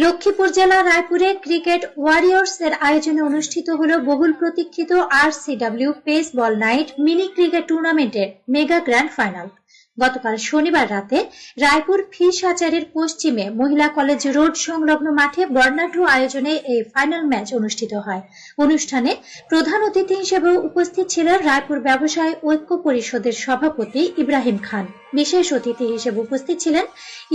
লক্ষ্মীপুর জেলা রায়পুরে cricket Warriors এর আয়োজনে অনুষ্ঠিত হল বহুল প্রতীক্ষিত RCW পেস বল নাইট মিনি ক্রিকেট টুর্নামেন্টের মেগা গ্র্যান্ড ফাইনাল। গতকাল শনিবার রাতে রায়পুর ফিশ হ্যাচারির পশ্চিমে মহিলা কলেজ রোড সংলগ্ন মাঠে বর্ণাঢ্য আয়োজনে এই ফাইনাল ম্যাচ অনুষ্ঠিত হয়। অনুষ্ঠানে প্রধান অতিথি হিসেবে উপস্থিত ছিলেন রায়পুর ব্যবসায়ী ঐক্য পরিষদের সভাপতি ইব্রাহিম খান। বিশেষ অতিথি হিসেবে উপস্থিত ছিলেন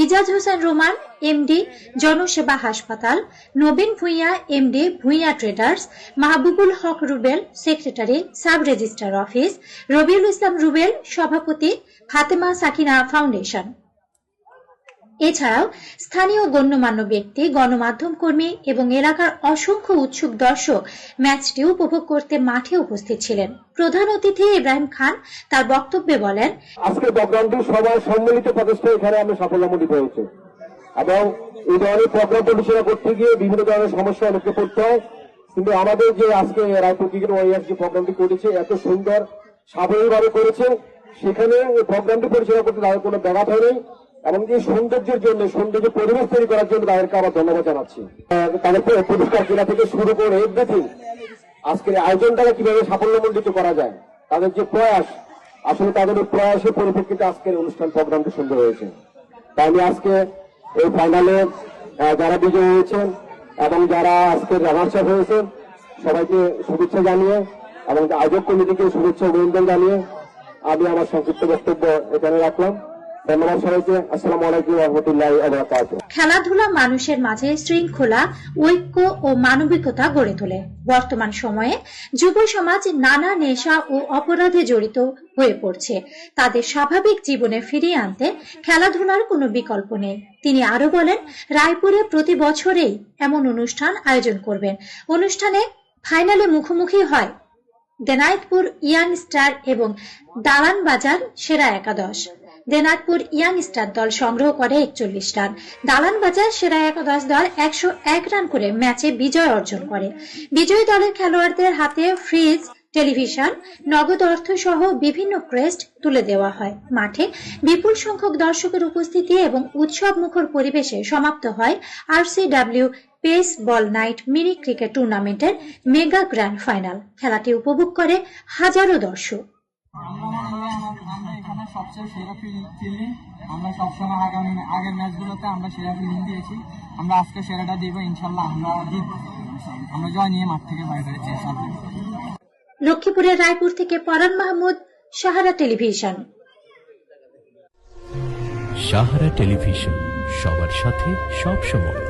ইজাজ হোসেন রোমান, এমডি, জনসেবা হাসপাতাল, Nabin Bhuiyan, MD, Bhuiyan traders, Mahbubul Haque Rubel, secretary, sub registrar office, Rabiul Islam Rubel, সভাপতি, ফাতেমা সাকিনা ফাউন্ডেশন। এছাড়াও স্থানীয় গণ্যমান্য ব্যক্তি, গণমাধ্যম কর্মী এবং এলাকার অসংখ্য উৎসুক দর্শক ম্যাচটি উপভোগ করতে মাঠে উপস্থিত ছিলেন। প্রধান অতিথি ইব্রাহিম খান তার বক্তব্যে বলেন, আজকের প্রোগ্রামটি সবার সম্মিলিত প্রচেষ্টা এখানে আমরা সাফল্যমণ্ডিত হয়েছে এবং এই ধরনের প্রোগ্রাম পরিচালনা করতে গিয়ে বিভিন্ন ধরনের সমস্যা অনেককে পড়তে হয়, কিন্তু আমাদের যে আজকে রায়পুর ক্রিকেট ওয়ারিয়র্স যে প্রোগ্রামটি করেছে এত সুন্দর সাফল্যভাবে করেছে, সেখানে এই প্রোগ্রামটি পরিচালনা করতে তাদের কোনো ব্যাঘাত হয়নি এবং যে সৌন্দর্যের জন্য সৌন্দর্য পরিবেশ তৈরি করার জন্য তাদেরকে আবার ধন্যবাদ জানাচ্ছি। তাদের পুরস্কার কেনা থেকে শুরু করে এভরিথিং আজকের আয়োজনটাকে কিভাবে সাফল্যমণ্ডিত করা যায়, তাদের যে প্রয়াস, আসলে তাদের এই প্রয়াসের পরিপ্রেক্ষিতে আজকের অনুষ্ঠান প্রোগ্রামটি সুন্দর হয়েছে। তাই আমি আজকে এই ফাইনালে যারা বিজয়ী হয়েছেন এবং যারা আজকের রানার্স আপ হয়েছেন সবাইকে শুভেচ্ছা জানিয়ে এবং আয়োজক কমিটিকে শুভেচ্ছা অভিনন্দন জানিয়ে আমি আমার সংক্ষিপ্ত বক্তব্য এখানে রাখলাম। ধন্যবাদ সবাইকে। আসসালামু আলাইকুম ওয়া রাহমাতুল্লাহি ওয়া বারাকাতুহু। খেলাধুলা মানুষের মাঝে শৃঙ্খলা, ঐক্য ও মানবিকতা গড়ে তোলে। বর্তমান সময়ে যুব সমাজ নানা নেশা ও অপরাধে জড়িত হয়ে পড়ছে। তাদের স্বাভাবিক জীবনে ফিরিয়ে আনতে খেলাধুলার কোনো বিকল্প নেই। তিনি আরো বলেন, রায়পুরে প্রতি বছরেই এমন অনুষ্ঠান আয়োজন করবেন। অনুষ্ঠানে ফাইনালে মুখোমুখি হয় দেনাইতপুর ইয়াং স্টার এবং দালান বাজার সেরা একাদশ। দেনাইতপুর ইয়াং স্টার দল সংগ্রহ করে 41 রান, দালান বাজার সেরা একাদশ দল 101 রান করে ম্যাচে বিজয় অর্জন করে। বিজয়ী দলের খেলোয়াড়দের হাতে ফ্রিজ, টেলিভিশন, নগদ অর্থ সহ বিভিন্ন ক্রেস্ট তুলে দেওয়া হয়। মাঠে বিপুল সংখ্যক দর্শকের উপস্থিতি এবং উৎসব মুখর পরিবেশে সমাপ্ত হয় RCW পেস বল নাইট মিনি ক্রিকেট টুর্নামেন্টের মেগা গ্র্যান্ড ফাইনাল। খেলাটি উপভোগ করে হাজারো দর্শক। আমরা এখানে সবচেয়ে সেরা ফিল্ডিং, আমরা সবসময় আগের ম্যাচগুলোতে আমরা সেরা ফিল্ডিং দিয়েছি, আমরা আজকে সেরাটা দিব ইনশাল্লাহ। আমরা জয় নিয়ে মাঠ থেকে বাইরে হয়েছি। লক্ষ্মীপুরের রায়পুর থেকে পরান মাহমুদ, সাহারা টেলিভিশন। সাহারা টেলিভিশন, সবার সাথে সব সময়।